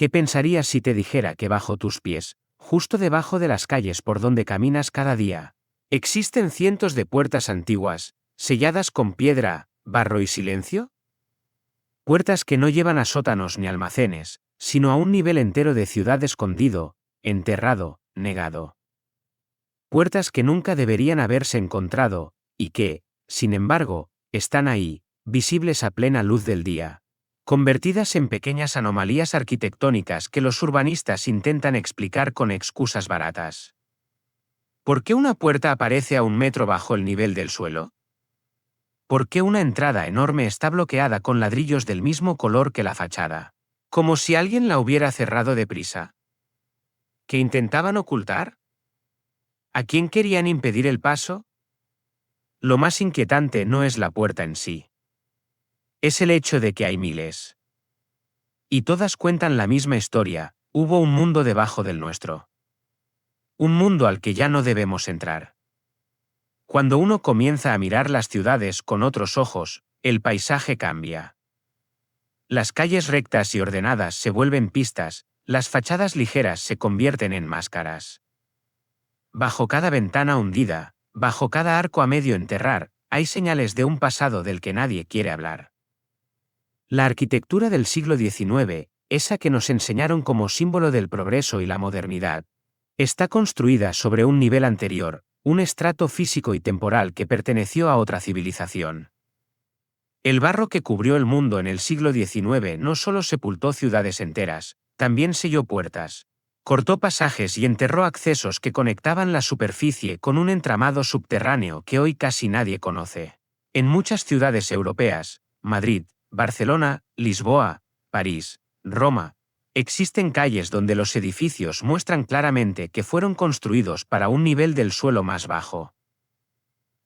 ¿Qué pensarías si te dijera que bajo tus pies, justo debajo de las calles por donde caminas cada día, existen cientos de puertas antiguas, selladas con piedra, barro y silencio? Puertas que no llevan a sótanos ni almacenes, sino a un nivel entero de ciudad escondido, enterrado, negado. Puertas que nunca deberían haberse encontrado, y que, sin embargo, están ahí, visibles a plena luz del día, convertidas en pequeñas anomalías arquitectónicas que los urbanistas intentan explicar con excusas baratas. ¿Por qué una puerta aparece a 1 metro bajo el nivel del suelo? ¿Por qué una entrada enorme está bloqueada con ladrillos del mismo color que la fachada? Como si alguien la hubiera cerrado deprisa. ¿Qué intentaban ocultar? ¿A quién querían impedir el paso? Lo más inquietante no es la puerta en sí. Es el hecho de que hay miles. Y todas cuentan la misma historia: hubo un mundo debajo del nuestro. Un mundo al que ya no debemos entrar. Cuando uno comienza a mirar las ciudades con otros ojos, el paisaje cambia. Las calles rectas y ordenadas se vuelven pistas, las fachadas ligeras se convierten en máscaras. Bajo cada ventana hundida, bajo cada arco a medio enterrar, hay señales de un pasado del que nadie quiere hablar. La arquitectura del siglo XIX, esa que nos enseñaron como símbolo del progreso y la modernidad, está construida sobre un nivel anterior, un estrato físico y temporal que perteneció a otra civilización. El barro que cubrió el mundo en el siglo XIX no solo sepultó ciudades enteras, también selló puertas, cortó pasajes y enterró accesos que conectaban la superficie con un entramado subterráneo que hoy casi nadie conoce. En muchas ciudades europeas, Madrid, Barcelona, Lisboa, París, Roma, existen calles donde los edificios muestran claramente que fueron construidos para un nivel del suelo más bajo.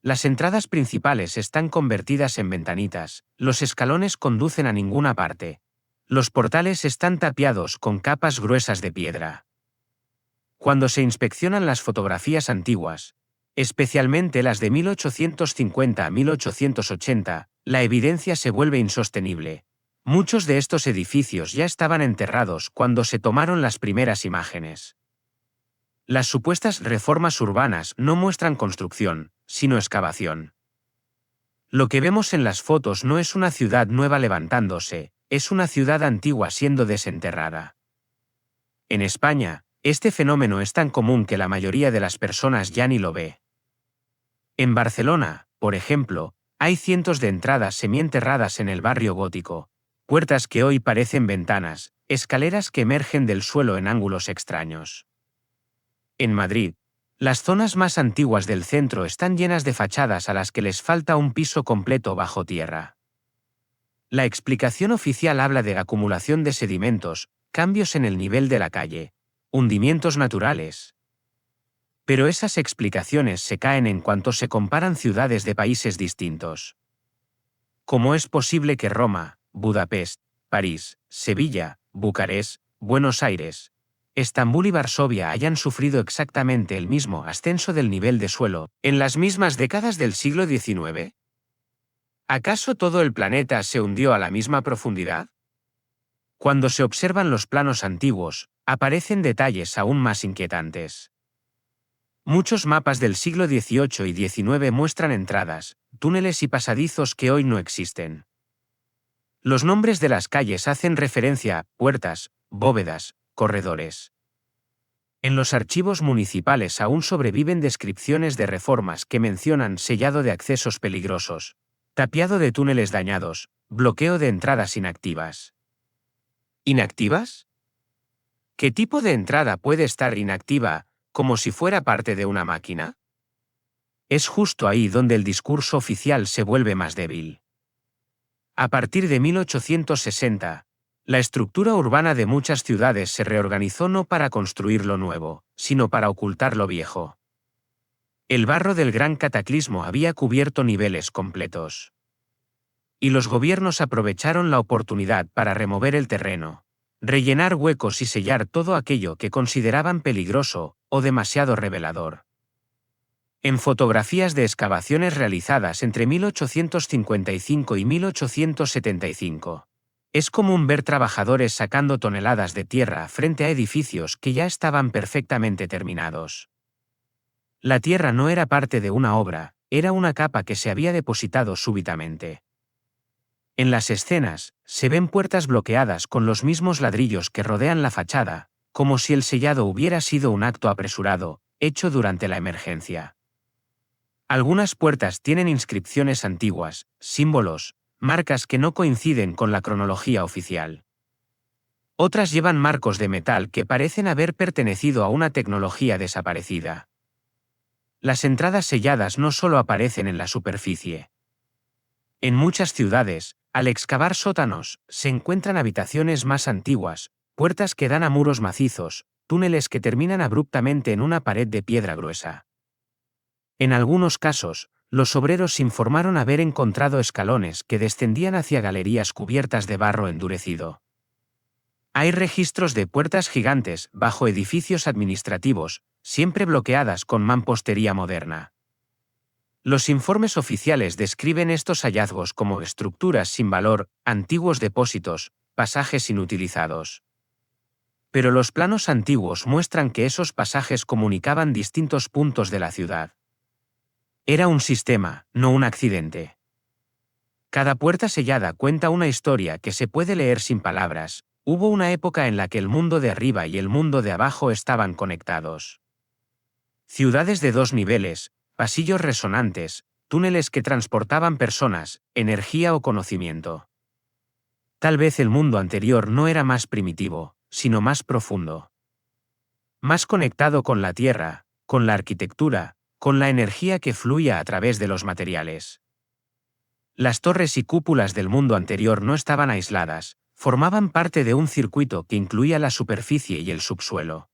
Las entradas principales están convertidas en ventanitas, los escalones conducen a ninguna parte. Los portales están tapiados con capas gruesas de piedra. Cuando se inspeccionan las fotografías antiguas, especialmente las de 1850 a 1880, la evidencia se vuelve insostenible. Muchos de estos edificios ya estaban enterrados cuando se tomaron las primeras imágenes. Las supuestas reformas urbanas no muestran construcción, sino excavación. Lo que vemos en las fotos no es una ciudad nueva levantándose, es una ciudad antigua siendo desenterrada. En España, este fenómeno es tan común que la mayoría de las personas ya ni lo ve. En Barcelona, por ejemplo, hay cientos de entradas semienterradas en el barrio gótico, puertas que hoy parecen ventanas, escaleras que emergen del suelo en ángulos extraños. En Madrid, las zonas más antiguas del centro están llenas de fachadas a las que les falta un piso completo bajo tierra. La explicación oficial habla de acumulación de sedimentos, cambios en el nivel de la calle, hundimientos naturales. Pero esas explicaciones se caen en cuanto se comparan ciudades de países distintos. ¿Cómo es posible que Roma, Budapest, París, Sevilla, Bucarest, Buenos Aires, Estambul y Varsovia hayan sufrido exactamente el mismo ascenso del nivel de suelo en las mismas décadas del siglo XIX? ¿Acaso todo el planeta se hundió a la misma profundidad? Cuando se observan los planos antiguos, aparecen detalles aún más inquietantes. Muchos mapas del siglo XVIII y XIX muestran entradas, túneles y pasadizos que hoy no existen. Los nombres de las calles hacen referencia a puertas, bóvedas, corredores. En los archivos municipales aún sobreviven descripciones de reformas que mencionan sellado de accesos peligrosos, tapiado de túneles dañados, bloqueo de entradas inactivas. ¿Inactivas? ¿Qué tipo de entrada puede estar inactiva, como si fuera parte de una máquina? Es justo ahí donde el discurso oficial se vuelve más débil. A partir de 1860, la estructura urbana de muchas ciudades se reorganizó no para construir lo nuevo, sino para ocultar lo viejo. El barro del gran cataclismo había cubierto niveles completos. Y los gobiernos aprovecharon la oportunidad para remover el terreno, rellenar huecos y sellar todo aquello que consideraban peligroso o demasiado revelador. En fotografías de excavaciones realizadas entre 1855 y 1875, Es común ver trabajadores sacando toneladas de tierra frente a edificios que ya estaban perfectamente terminados. La tierra no era parte de una obra, era una capa que se había depositado súbitamente. En las escenas, se ven puertas bloqueadas con los mismos ladrillos que rodean la fachada, como si el sellado hubiera sido un acto apresurado, hecho durante la emergencia. Algunas puertas tienen inscripciones antiguas, símbolos, marcas que no coinciden con la cronología oficial. Otras llevan marcos de metal que parecen haber pertenecido a una tecnología desaparecida. Las entradas selladas no solo aparecen en la superficie. En muchas ciudades, al excavar sótanos, se encuentran habitaciones más antiguas, puertas que dan a muros macizos, túneles que terminan abruptamente en una pared de piedra gruesa. En algunos casos, los obreros informaron haber encontrado escalones que descendían hacia galerías cubiertas de barro endurecido. Hay registros de puertas gigantes bajo edificios administrativos, siempre bloqueadas con mampostería moderna. Los informes oficiales describen estos hallazgos como estructuras sin valor, antiguos depósitos, pasajes inutilizados. Pero los planos antiguos muestran que esos pasajes comunicaban distintos puntos de la ciudad. Era un sistema, no un accidente. Cada puerta sellada cuenta una historia que se puede leer sin palabras. Hubo una época en la que el mundo de arriba y el mundo de abajo estaban conectados. Ciudades de dos niveles, pasillos resonantes, túneles que transportaban personas, energía o conocimiento. Tal vez el mundo anterior no era más primitivo, sino más profundo. Más conectado con la tierra, con la arquitectura, con la energía que fluía a través de los materiales. Las torres y cúpulas del mundo anterior no estaban aisladas, formaban parte de un circuito que incluía la superficie y el subsuelo.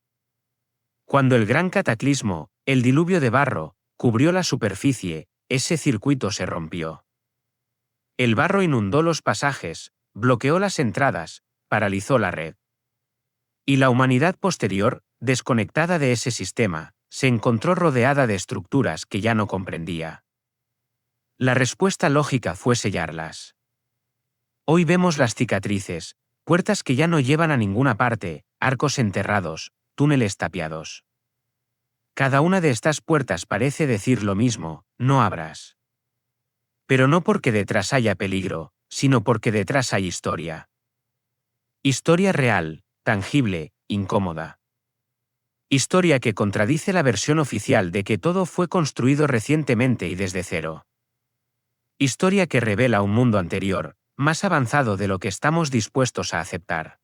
Cuando el gran cataclismo, el diluvio de barro, cubrió la superficie, ese circuito se rompió. El barro inundó los pasajes, bloqueó las entradas, paralizó la red. Y la humanidad posterior, desconectada de ese sistema, se encontró rodeada de estructuras que ya no comprendía. La respuesta lógica fue sellarlas. Hoy vemos las cicatrices, puertas que ya no llevan a ninguna parte, arcos enterrados, túneles tapiados. Cada una de estas puertas parece decir lo mismo: no abras. Pero no porque detrás haya peligro, sino porque detrás hay historia. Historia real, tangible, incómoda. Historia que contradice la versión oficial de que todo fue construido recientemente y desde cero. Historia que revela un mundo anterior, más avanzado de lo que estamos dispuestos a aceptar.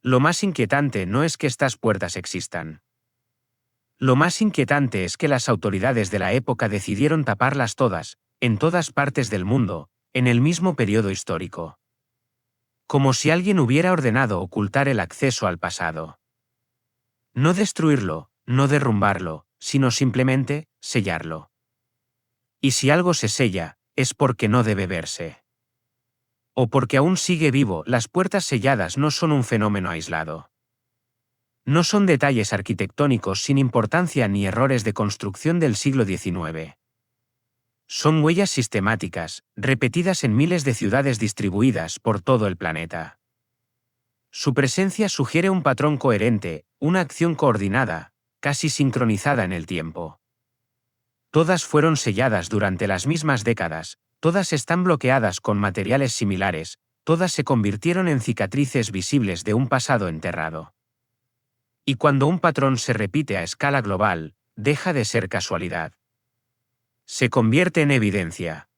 Lo más inquietante no es que estas puertas existan. Lo más inquietante es que las autoridades de la época decidieron taparlas todas, en todas partes del mundo, en el mismo periodo histórico. Como si alguien hubiera ordenado ocultar el acceso al pasado. No destruirlo, no derrumbarlo, sino simplemente sellarlo. Y si algo se sella, es porque no debe verse. O porque aún sigue vivo. Las puertas selladas no son un fenómeno aislado. No son detalles arquitectónicos sin importancia ni errores de construcción del siglo XIX. Son huellas sistemáticas, repetidas en miles de ciudades distribuidas por todo el planeta. Su presencia sugiere un patrón coherente, una acción coordinada, casi sincronizada en el tiempo. Todas fueron selladas durante las mismas décadas, todas están bloqueadas con materiales similares, todas se convirtieron en cicatrices visibles de un pasado enterrado. Y cuando un patrón se repite a escala global, deja de ser casualidad. Se convierte en evidencia.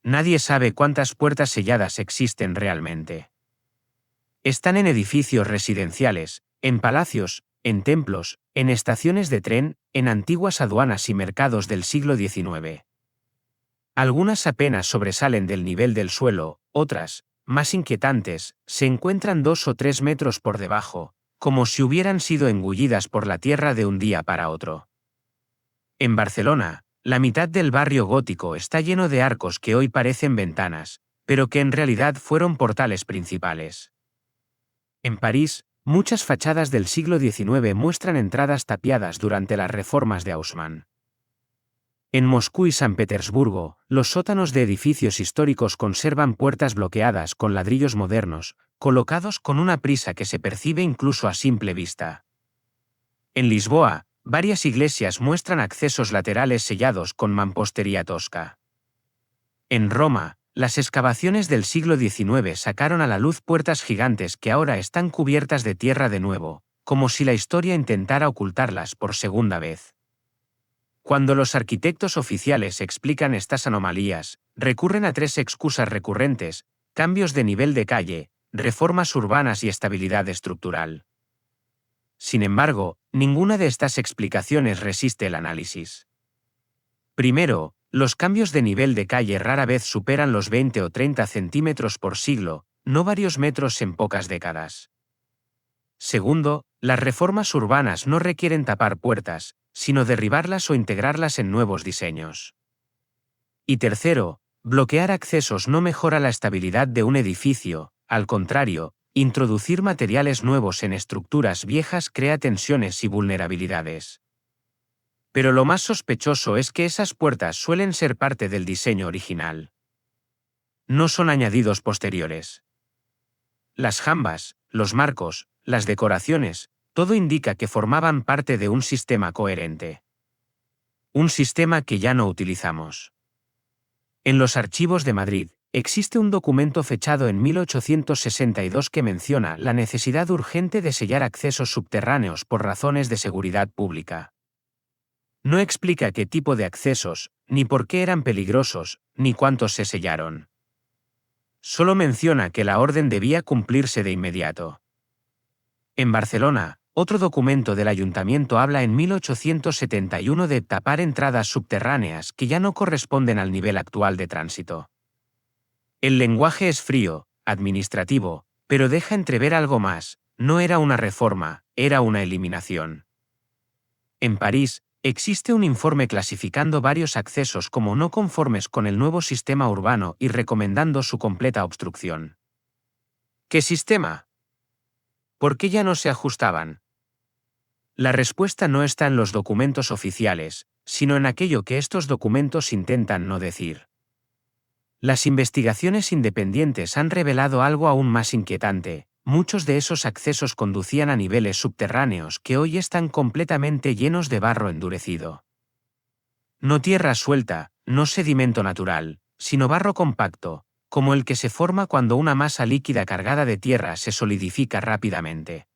Nadie sabe cuántas puertas selladas existen realmente. Están en edificios residenciales, en palacios, en templos, en estaciones de tren, en antiguas aduanas y mercados del siglo XIX. Algunas apenas sobresalen del nivel del suelo, otras, más inquietantes, se encuentran 2 o 3 metros por debajo, como si hubieran sido engullidas por la tierra de un día para otro. En Barcelona, la mitad del barrio gótico está lleno de arcos que hoy parecen ventanas, pero que en realidad fueron portales principales. En París, muchas fachadas del siglo XIX muestran entradas tapiadas durante las reformas de Haussmann. En Moscú y San Petersburgo, los sótanos de edificios históricos conservan puertas bloqueadas con ladrillos modernos, colocados con una prisa que se percibe incluso a simple vista. En Lisboa, varias iglesias muestran accesos laterales sellados con mampostería tosca. En Roma, las excavaciones del siglo XIX sacaron a la luz puertas gigantes que ahora están cubiertas de tierra de nuevo, como si la historia intentara ocultarlas por segunda vez. Cuando los arquitectos oficiales explican estas anomalías, recurren a tres excusas recurrentes: cambios de nivel de calle, reformas urbanas y estabilidad estructural. Sin embargo, ninguna de estas explicaciones resiste el análisis. Primero, los cambios de nivel de calle rara vez superan los 20 o 30 centímetros por siglo, no varios metros en pocas décadas. Segundo, las reformas urbanas no requieren tapar puertas, sino derribarlas o integrarlas en nuevos diseños. Y tercero, bloquear accesos no mejora la estabilidad de un edificio, al contrario, introducir materiales nuevos en estructuras viejas crea tensiones y vulnerabilidades. Pero lo más sospechoso es que esas puertas suelen ser parte del diseño original. No son añadidos posteriores. Las jambas, los marcos, las decoraciones, todo indica que formaban parte de un sistema coherente. Un sistema que ya no utilizamos. En los archivos de Madrid, existe un documento fechado en 1862 que menciona la necesidad urgente de sellar accesos subterráneos por razones de seguridad pública. No explica qué tipo de accesos, ni por qué eran peligrosos, ni cuántos se sellaron. Solo menciona que la orden debía cumplirse de inmediato. En Barcelona, otro documento del ayuntamiento habla en 1871 de tapar entradas subterráneas que ya no corresponden al nivel actual de tránsito. El lenguaje es frío, administrativo, pero deja entrever algo más: no era una reforma, era una eliminación. En París, existe un informe clasificando varios accesos como no conformes con el nuevo sistema urbano y recomendando su completa obstrucción. ¿Qué sistema? ¿Por qué ya no se ajustaban? La respuesta no está en los documentos oficiales, sino en aquello que estos documentos intentan no decir. Las investigaciones independientes han revelado algo aún más inquietante: muchos de esos accesos conducían a niveles subterráneos que hoy están completamente llenos de barro endurecido. No tierra suelta, no sedimento natural, sino barro compacto, como el que se forma cuando una masa líquida cargada de tierra se solidifica rápidamente.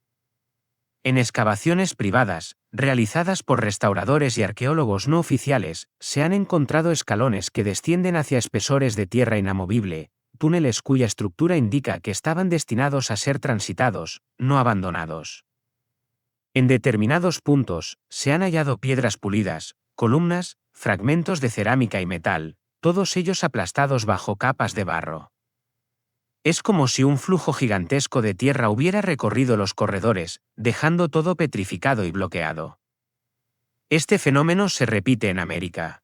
En excavaciones privadas, realizadas por restauradores y arqueólogos no oficiales, se han encontrado escalones que descienden hacia espesores de tierra inamovible, túneles cuya estructura indica que estaban destinados a ser transitados, no abandonados. En determinados puntos, se han hallado piedras pulidas, columnas, fragmentos de cerámica y metal, todos ellos aplastados bajo capas de barro. Es como si un flujo gigantesco de tierra hubiera recorrido los corredores, dejando todo petrificado y bloqueado. Este fenómeno se repite en América.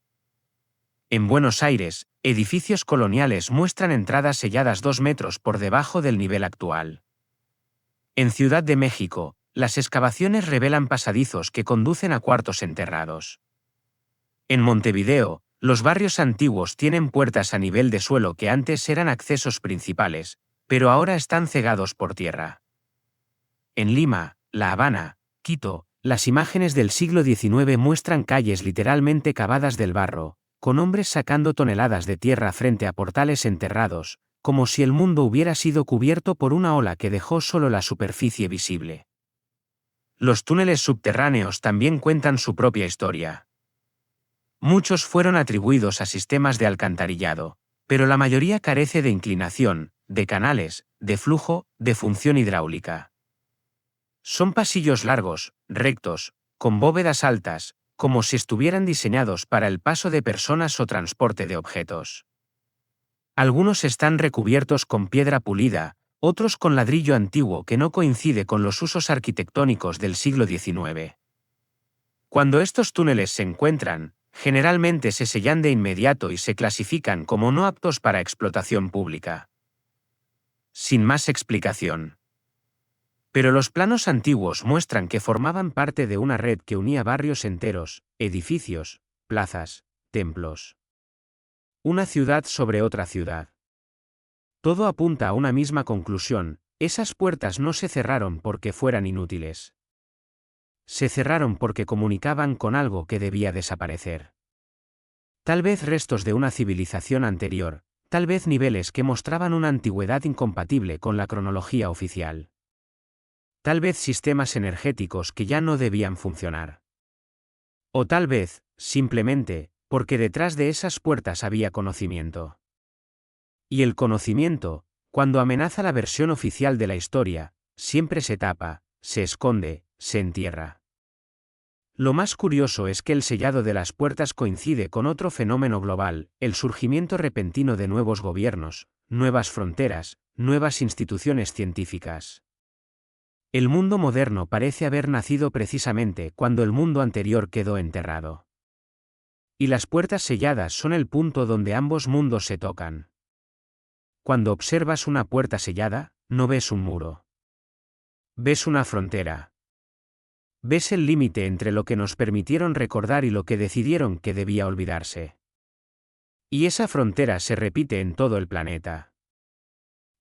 En Buenos Aires, edificios coloniales muestran entradas selladas 2 metros por debajo del nivel actual. En Ciudad de México, las excavaciones revelan pasadizos que conducen a cuartos enterrados. En Montevideo, los barrios antiguos tienen puertas a nivel de suelo que antes eran accesos principales, pero ahora están cegados por tierra. En Lima, La Habana, Quito, las imágenes del siglo XIX muestran calles literalmente cavadas del barro, con hombres sacando toneladas de tierra frente a portales enterrados, como si el mundo hubiera sido cubierto por una ola que dejó solo la superficie visible. Los túneles subterráneos también cuentan su propia historia. Muchos fueron atribuidos a sistemas de alcantarillado, pero la mayoría carece de inclinación, de canales, de flujo, de función hidráulica. Son pasillos largos, rectos, con bóvedas altas, como si estuvieran diseñados para el paso de personas o transporte de objetos. Algunos están recubiertos con piedra pulida, otros con ladrillo antiguo que no coincide con los usos arquitectónicos del siglo XIX. Cuando estos túneles se encuentran, generalmente se sellan de inmediato y se clasifican como no aptos para explotación pública. Sin más explicación. Pero los planos antiguos muestran que formaban parte de una red que unía barrios enteros, edificios, plazas, templos. Una ciudad sobre otra ciudad. Todo apunta a una misma conclusión: esas puertas no se cerraron porque fueran inútiles. Se cerraron porque comunicaban con algo que debía desaparecer. Tal vez restos de una civilización anterior, tal vez niveles que mostraban una antigüedad incompatible con la cronología oficial. Tal vez sistemas energéticos que ya no debían funcionar. O tal vez, simplemente, porque detrás de esas puertas había conocimiento. Y el conocimiento, cuando amenaza la versión oficial de la historia, siempre se tapa, se esconde, se entierra. Lo más curioso es que el sellado de las puertas coincide con otro fenómeno global: el surgimiento repentino de nuevos gobiernos, nuevas fronteras, nuevas instituciones científicas. El mundo moderno parece haber nacido precisamente cuando el mundo anterior quedó enterrado. Y las puertas selladas son el punto donde ambos mundos se tocan. Cuando observas una puerta sellada, no ves un muro. Ves una frontera. Ves el límite entre lo que nos permitieron recordar y lo que decidieron que debía olvidarse. Y esa frontera se repite en todo el planeta.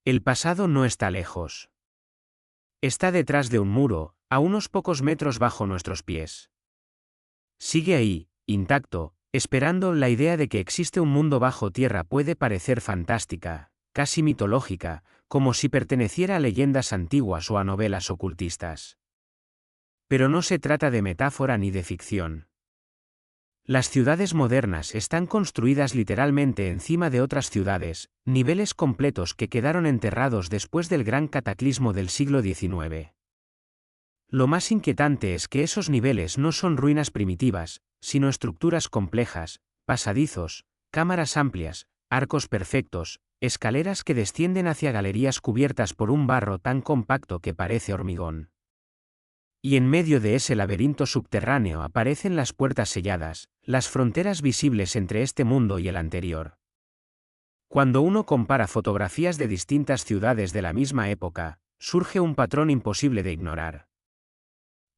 El pasado no está lejos. Está detrás de un muro, a unos pocos metros bajo nuestros pies. Sigue ahí, intacto, esperando. La idea de que existe un mundo bajo tierra puede parecer fantástica, casi mitológica, como si perteneciera a leyendas antiguas o a novelas ocultistas. Pero no se trata de metáfora ni de ficción. Las ciudades modernas están construidas literalmente encima de otras ciudades, niveles completos que quedaron enterrados después del gran cataclismo del siglo XIX. Lo más inquietante es que esos niveles no son ruinas primitivas, sino estructuras complejas: pasadizos, cámaras amplias, arcos perfectos, escaleras que descienden hacia galerías cubiertas por un barro tan compacto que parece hormigón. Y en medio de ese laberinto subterráneo aparecen las puertas selladas, las fronteras visibles entre este mundo y el anterior. Cuando uno compara fotografías de distintas ciudades de la misma época, surge un patrón imposible de ignorar.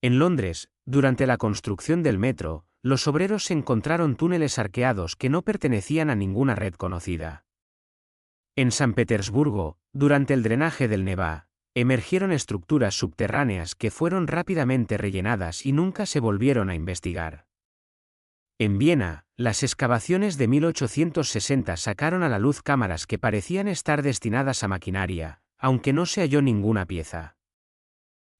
En Londres, durante la construcción del metro, los obreros encontraron túneles arqueados que no pertenecían a ninguna red conocida. En San Petersburgo, durante el drenaje del Nevá, emergieron estructuras subterráneas que fueron rápidamente rellenadas y nunca se volvieron a investigar. En Viena, las excavaciones de 1860 sacaron a la luz cámaras que parecían estar destinadas a maquinaria, aunque no se halló ninguna pieza.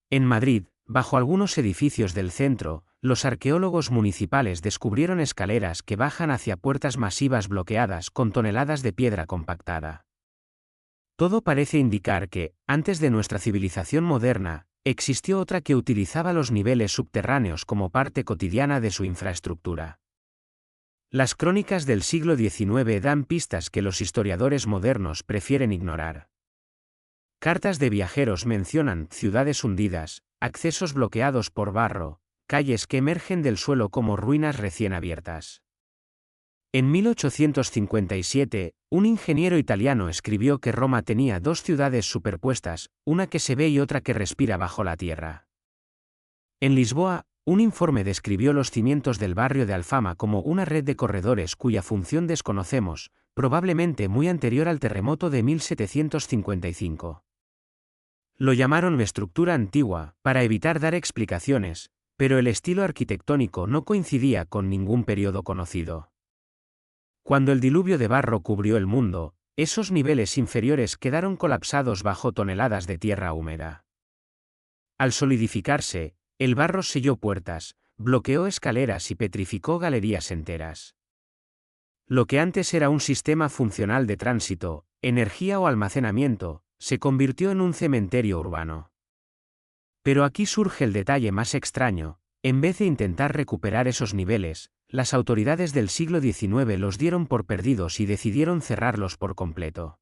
En Madrid, bajo algunos edificios del centro, los arqueólogos municipales descubrieron escaleras que bajan hacia puertas masivas bloqueadas con toneladas de piedra compactada. Todo parece indicar que, antes de nuestra civilización moderna, existió otra que utilizaba los niveles subterráneos como parte cotidiana de su infraestructura. Las crónicas del siglo XIX dan pistas que los historiadores modernos prefieren ignorar. Cartas de viajeros mencionan ciudades hundidas, accesos bloqueados por barro, calles que emergen del suelo como ruinas recién abiertas. En 1857, un ingeniero italiano escribió que Roma tenía dos ciudades superpuestas, una que se ve y otra que respira bajo la tierra. En Lisboa, un informe describió los cimientos del barrio de Alfama como una red de corredores cuya función desconocemos, probablemente muy anterior al terremoto de 1755. Lo llamaron estructura antigua, para evitar dar explicaciones, pero el estilo arquitectónico no coincidía con ningún periodo conocido. Cuando el diluvio de barro cubrió el mundo, esos niveles inferiores quedaron colapsados bajo toneladas de tierra húmeda. Al solidificarse, el barro selló puertas, bloqueó escaleras y petrificó galerías enteras. Lo que antes era un sistema funcional de tránsito, energía o almacenamiento, se convirtió en un cementerio urbano. Pero aquí surge el detalle más extraño: en vez de intentar recuperar esos niveles, las autoridades del siglo XIX los dieron por perdidos y decidieron cerrarlos por completo.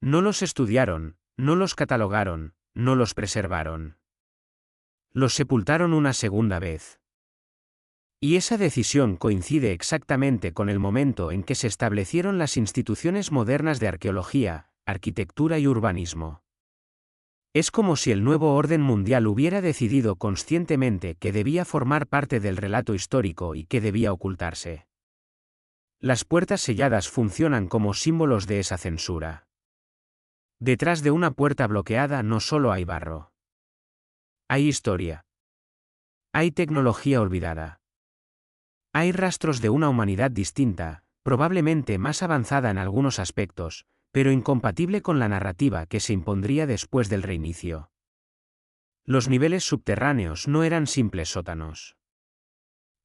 No los estudiaron, no los catalogaron, no los preservaron. Los sepultaron una segunda vez. Y esa decisión coincide exactamente con el momento en que se establecieron las instituciones modernas de arqueología, arquitectura y urbanismo. Es como si el nuevo orden mundial hubiera decidido conscientemente que debía formar parte del relato histórico y que debía ocultarse. Las puertas selladas funcionan como símbolos de esa censura. Detrás de una puerta bloqueada no solo hay barro. Hay historia. Hay tecnología olvidada. Hay rastros de una humanidad distinta, probablemente más avanzada en algunos aspectos, pero incompatible con la narrativa que se impondría después del reinicio. Los niveles subterráneos no eran simples sótanos.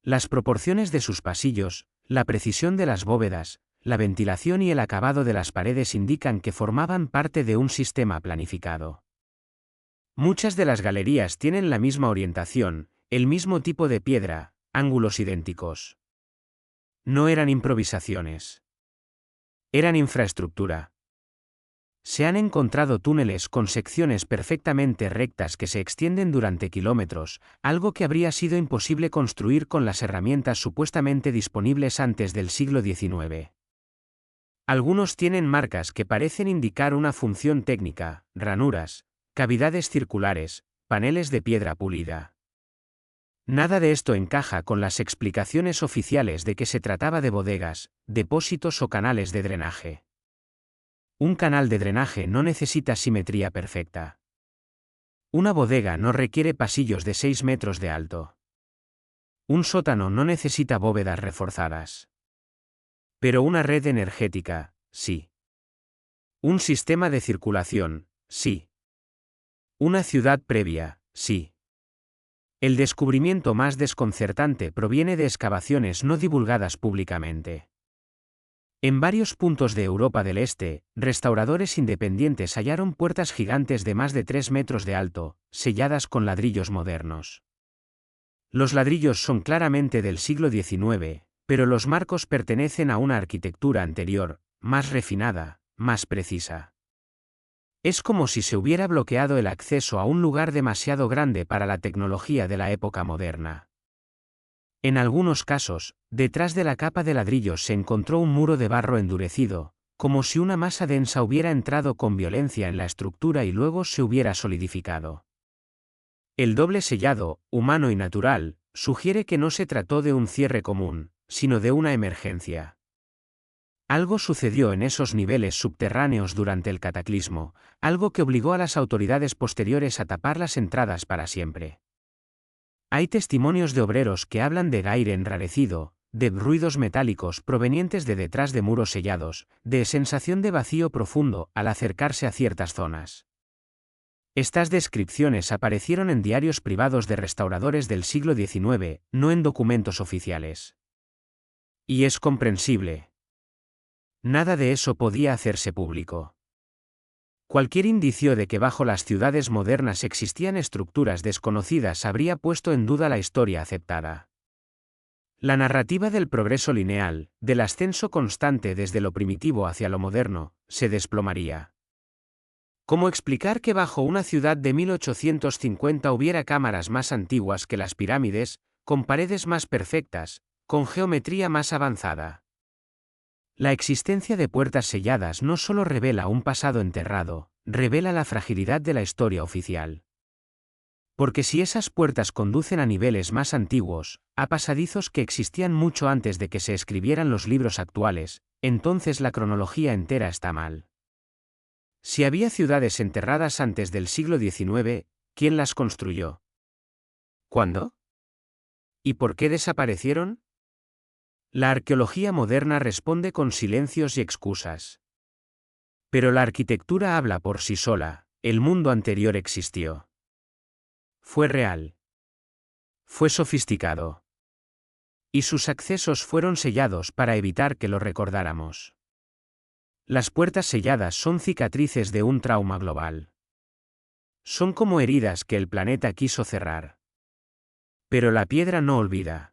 Las proporciones de sus pasillos, la precisión de las bóvedas, la ventilación y el acabado de las paredes indican que formaban parte de un sistema planificado. Muchas de las galerías tienen la misma orientación, el mismo tipo de piedra, ángulos idénticos. No eran improvisaciones. Eran infraestructura. Se han encontrado túneles con secciones perfectamente rectas que se extienden durante kilómetros, algo que habría sido imposible construir con las herramientas supuestamente disponibles antes del siglo XIX. Algunos tienen marcas que parecen indicar una función técnica, ranuras, cavidades circulares, paneles de piedra pulida. Nada de esto encaja con las explicaciones oficiales de que se trataba de bodegas, depósitos o canales de drenaje. Un canal de drenaje no necesita simetría perfecta. Una bodega no requiere pasillos de 6 metros de alto. Un sótano no necesita bóvedas reforzadas. Pero una red energética, sí. Un sistema de circulación, sí. Una ciudad previa, sí. El descubrimiento más desconcertante proviene de excavaciones no divulgadas públicamente. En varios puntos de Europa del Este, restauradores independientes hallaron puertas gigantes de más de 3 metros de alto, selladas con ladrillos modernos. Los ladrillos son claramente del siglo XIX, pero los marcos pertenecen a una arquitectura anterior, más refinada, más precisa. Es como si se hubiera bloqueado el acceso a un lugar demasiado grande para la tecnología de la época moderna. En algunos casos, detrás de la capa de ladrillos se encontró un muro de barro endurecido, como si una masa densa hubiera entrado con violencia en la estructura y luego se hubiera solidificado. El doble sellado, humano y natural, sugiere que no se trató de un cierre común, sino de una emergencia. Algo sucedió en esos niveles subterráneos durante el cataclismo, algo que obligó a las autoridades posteriores a tapar las entradas para siempre. Hay testimonios de obreros que hablan de aire enrarecido, de ruidos metálicos provenientes de detrás de muros sellados, de sensación de vacío profundo al acercarse a ciertas zonas. Estas descripciones aparecieron en diarios privados de restauradores del siglo XIX, no en documentos oficiales. Y es comprensible. Nada de eso podía hacerse público. Cualquier indicio de que bajo las ciudades modernas existían estructuras desconocidas habría puesto en duda la historia aceptada. La narrativa del progreso lineal, del ascenso constante desde lo primitivo hacia lo moderno, se desplomaría. ¿Cómo explicar que bajo una ciudad de 1850 hubiera cámaras más antiguas que las pirámides, con paredes más perfectas, con geometría más avanzada? La existencia de puertas selladas no solo revela un pasado enterrado, revela la fragilidad de la historia oficial. Porque si esas puertas conducen a niveles más antiguos, a pasadizos que existían mucho antes de que se escribieran los libros actuales, entonces la cronología entera está mal. Si había ciudades enterradas antes del siglo XIX, ¿quién las construyó? ¿Cuándo? ¿Y por qué desaparecieron? La arqueología moderna responde con silencios y excusas. Pero la arquitectura habla por sí sola, el mundo anterior existió. Fue real. Fue sofisticado. Y sus accesos fueron sellados para evitar que lo recordáramos. Las puertas selladas son cicatrices de un trauma global. Son como heridas que el planeta quiso cerrar. Pero la piedra no olvida.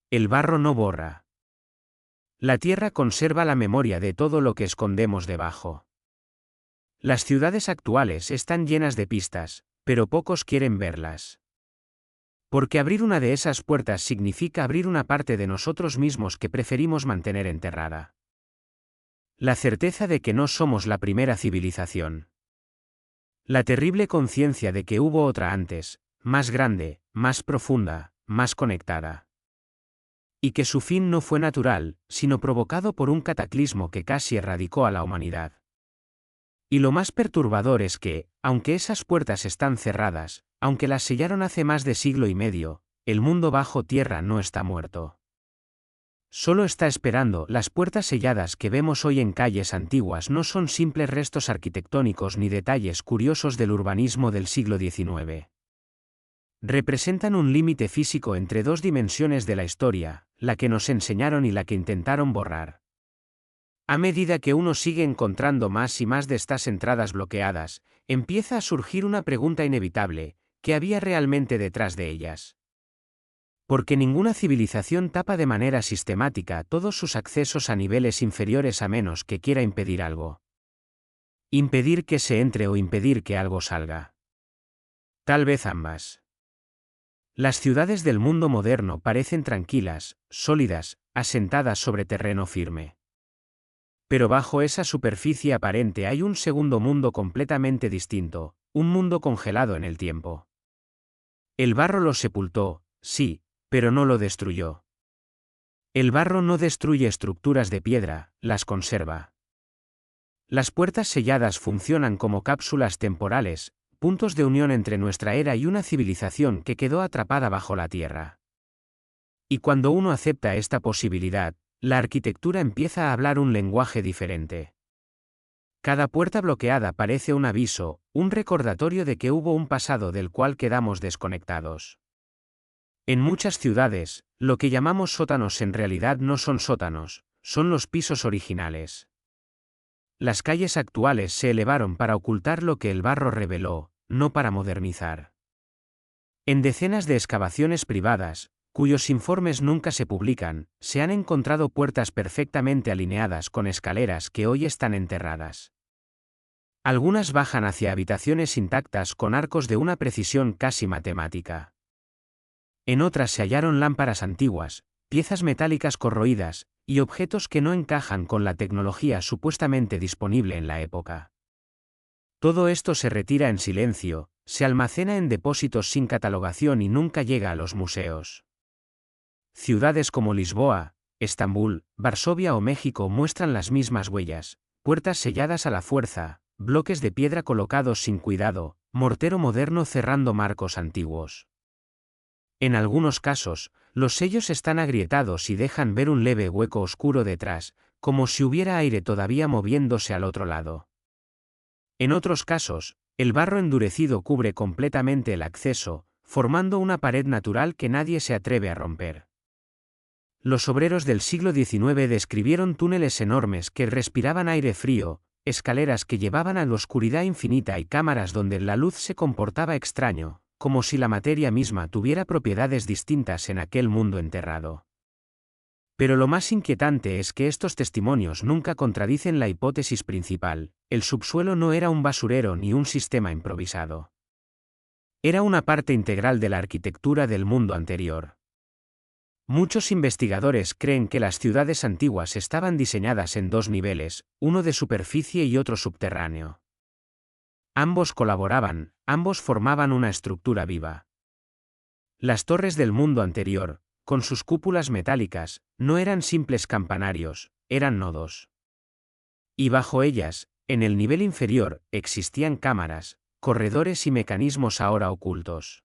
El barro no borra. La tierra conserva la memoria de todo lo que escondemos debajo. Las ciudades actuales están llenas de pistas, pero pocos quieren verlas. Porque abrir una de esas puertas significa abrir una parte de nosotros mismos que preferimos mantener enterrada. La certeza de que no somos la primera civilización. La terrible conciencia de que hubo otra antes, más grande, más profunda, más conectada. Y que su fin no fue natural, sino provocado por un cataclismo que casi erradicó a la humanidad. Y lo más perturbador es que, aunque esas puertas están cerradas, aunque las sellaron hace más de siglo y medio, el mundo bajo tierra no está muerto. Solo está esperando. Las puertas selladas que vemos hoy en calles antiguas no son simples restos arquitectónicos ni detalles curiosos del urbanismo del siglo XIX. Representan un límite físico entre dos dimensiones de la historia, la que nos enseñaron y la que intentaron borrar. A medida que uno sigue encontrando más y más de estas entradas bloqueadas, empieza a surgir una pregunta inevitable: ¿qué había realmente detrás de ellas? Porque ninguna civilización tapa de manera sistemática todos sus accesos a niveles inferiores a menos que quiera impedir algo. Impedir que se entre o impedir que algo salga. Tal vez ambas. Las ciudades del mundo moderno parecen tranquilas, sólidas, asentadas sobre terreno firme. Pero bajo esa superficie aparente hay un segundo mundo completamente distinto, un mundo congelado en el tiempo. El barro lo sepultó, sí, pero no lo destruyó. El barro no destruye estructuras de piedra, las conserva. Las puertas selladas funcionan como cápsulas temporales, puntos de unión entre nuestra era y una civilización que quedó atrapada bajo la tierra. Y cuando uno acepta esta posibilidad, la arquitectura empieza a hablar un lenguaje diferente. Cada puerta bloqueada parece un aviso, un recordatorio de que hubo un pasado del cual quedamos desconectados. En muchas ciudades, lo que llamamos sótanos en realidad no son sótanos, son los pisos originales. Las calles actuales se elevaron para ocultar lo que el barro reveló, no para modernizar. En decenas de excavaciones privadas, cuyos informes nunca se publican, se han encontrado puertas perfectamente alineadas con escaleras que hoy están enterradas. Algunas bajan hacia habitaciones intactas con arcos de una precisión casi matemática. En otras se hallaron lámparas antiguas, piezas metálicas corroídas, y objetos que no encajan con la tecnología supuestamente disponible en la época. Todo esto se retira en silencio, se almacena en depósitos sin catalogación y nunca llega a los museos. Ciudades como Lisboa, Estambul, Varsovia o México muestran las mismas huellas: puertas selladas a la fuerza, bloques de piedra colocados sin cuidado, mortero moderno cerrando marcos antiguos. En algunos casos, los sellos están agrietados y dejan ver un leve hueco oscuro detrás, como si hubiera aire todavía moviéndose al otro lado. En otros casos, el barro endurecido cubre completamente el acceso, formando una pared natural que nadie se atreve a romper. Los obreros del siglo XIX describieron túneles enormes que respiraban aire frío, escaleras que llevaban a la oscuridad infinita y cámaras donde la luz se comportaba extraño, como si la materia misma tuviera propiedades distintas en aquel mundo enterrado. Pero lo más inquietante es que estos testimonios nunca contradicen la hipótesis principal: el subsuelo no era un basurero ni un sistema improvisado. Era una parte integral de la arquitectura del mundo anterior. Muchos investigadores creen que las ciudades antiguas estaban diseñadas en dos niveles, uno de superficie y otro subterráneo. Ambos colaboraban, ambos formaban una estructura viva. Las torres del mundo anterior, con sus cúpulas metálicas, no eran simples campanarios, eran nodos. Y bajo ellas, en el nivel inferior, existían cámaras, corredores y mecanismos ahora ocultos.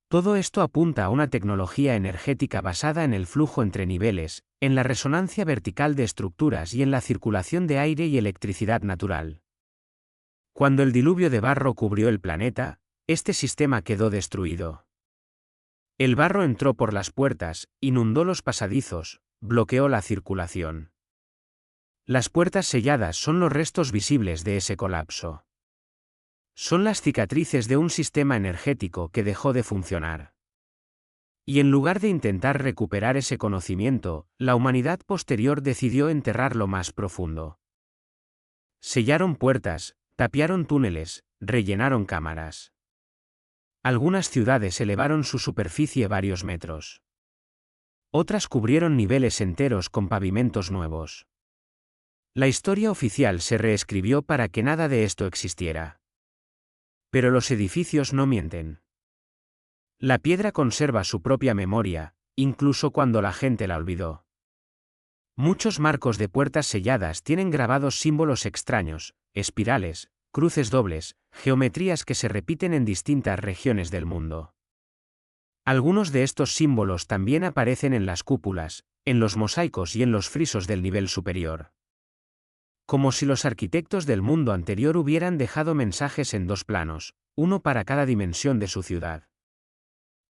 Todo esto apunta a una tecnología energética basada en el flujo entre niveles, en la resonancia vertical de estructuras y en la circulación de aire y electricidad natural. Cuando el diluvio de barro cubrió el planeta, este sistema quedó destruido. El barro entró por las puertas, inundó los pasadizos, bloqueó la circulación. Las puertas selladas son los restos visibles de ese colapso. Son las cicatrices de un sistema energético que dejó de funcionar. Y en lugar de intentar recuperar ese conocimiento, la humanidad posterior decidió enterrarlo más profundo. Sellaron puertas, tapiaron túneles, rellenaron cámaras. Algunas ciudades elevaron su superficie varios metros. Otras cubrieron niveles enteros con pavimentos nuevos. La historia oficial se reescribió para que nada de esto existiera. Pero los edificios no mienten. La piedra conserva su propia memoria, incluso cuando la gente la olvidó. Muchos marcos de puertas selladas tienen grabados símbolos extraños, espirales, cruces dobles, geometrías que se repiten en distintas regiones del mundo. Algunos de estos símbolos también aparecen en las cúpulas, en los mosaicos y en los frisos del nivel superior. Como si los arquitectos del mundo anterior hubieran dejado mensajes en dos planos, uno para cada dimensión de su ciudad.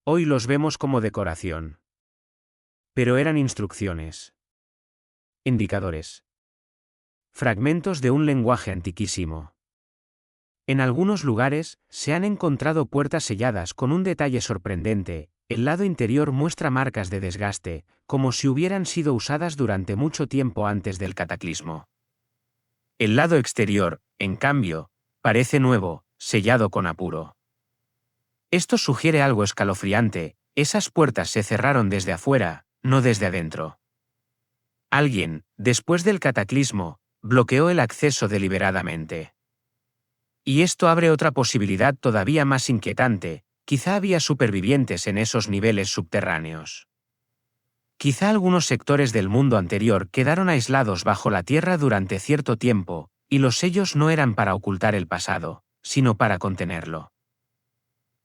Hoy los vemos como decoración. Pero eran instrucciones. Indicadores. Fragmentos de un lenguaje antiquísimo. En algunos lugares, se han encontrado puertas selladas con un detalle sorprendente. El lado interior muestra marcas de desgaste, como si hubieran sido usadas durante mucho tiempo antes del cataclismo. El lado exterior, en cambio, parece nuevo, sellado con apuro. Esto sugiere algo escalofriante: esas puertas se cerraron desde afuera, no desde adentro. Alguien, después del cataclismo, bloqueó el acceso deliberadamente. Y esto abre otra posibilidad todavía más inquietante: quizá había supervivientes en esos niveles subterráneos. Quizá algunos sectores del mundo anterior quedaron aislados bajo la tierra durante cierto tiempo, y los sellos no eran para ocultar el pasado, sino para contenerlo.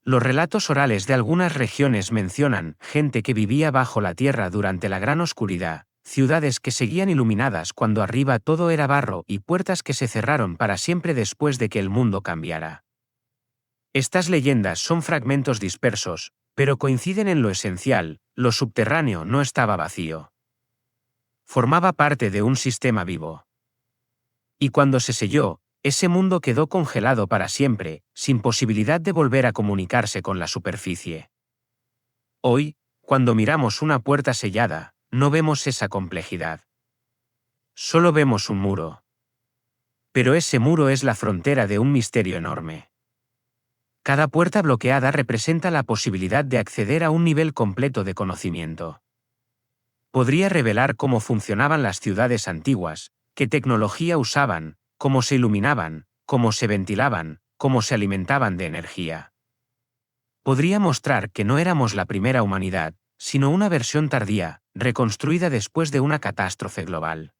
Los relatos orales de algunas regiones mencionan gente que vivía bajo la tierra durante la gran oscuridad, ciudades que seguían iluminadas cuando arriba todo era barro y puertas que se cerraron para siempre después de que el mundo cambiara. Estas leyendas son fragmentos dispersos, pero coinciden en lo esencial: lo subterráneo no estaba vacío. Formaba parte de un sistema vivo. Y cuando se selló, ese mundo quedó congelado para siempre, sin posibilidad de volver a comunicarse con la superficie. Hoy, cuando miramos una puerta sellada, no vemos esa complejidad. Solo vemos un muro. Pero ese muro es la frontera de un misterio enorme. Cada puerta bloqueada representa la posibilidad de acceder a un nivel completo de conocimiento. Podría revelar cómo funcionaban las ciudades antiguas, qué tecnología usaban, cómo se iluminaban, cómo se ventilaban, cómo se alimentaban de energía. Podría mostrar que no éramos la primera humanidad, sino una versión tardía, reconstruida después de una catástrofe global.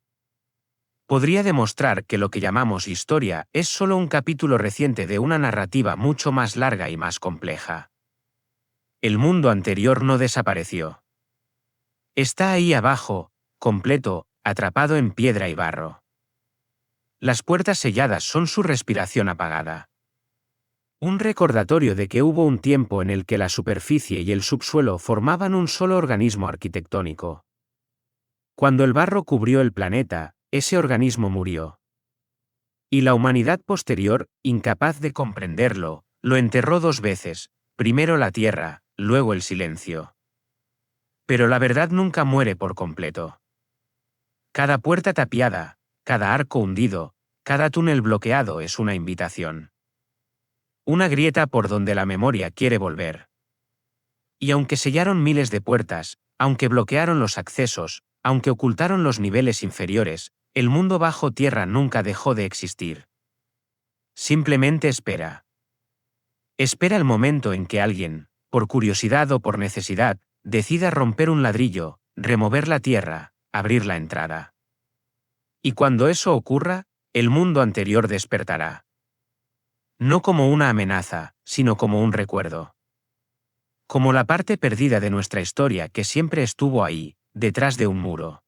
Podría demostrar que lo que llamamos historia es solo un capítulo reciente de una narrativa mucho más larga y más compleja. El mundo anterior no desapareció. Está ahí abajo, completo, atrapado en piedra y barro. Las puertas selladas son su respiración apagada. Un recordatorio de que hubo un tiempo en el que la superficie y el subsuelo formaban un solo organismo arquitectónico. Cuando el barro cubrió el planeta, ese organismo murió. Y la humanidad posterior, incapaz de comprenderlo, lo enterró dos veces: primero la tierra, luego el silencio. Pero la verdad nunca muere por completo. Cada puerta tapiada, cada arco hundido, cada túnel bloqueado es una invitación. Una grieta por donde la memoria quiere volver. Y aunque sellaron miles de puertas, aunque bloquearon los accesos, aunque ocultaron los niveles inferiores, el mundo bajo tierra nunca dejó de existir. Simplemente espera. Espera el momento en que alguien, por curiosidad o por necesidad, decida romper un ladrillo, remover la tierra, abrir la entrada. Y cuando eso ocurra, el mundo anterior despertará. No como una amenaza, sino como un recuerdo. Como la parte perdida de nuestra historia que siempre estuvo ahí, detrás de un muro.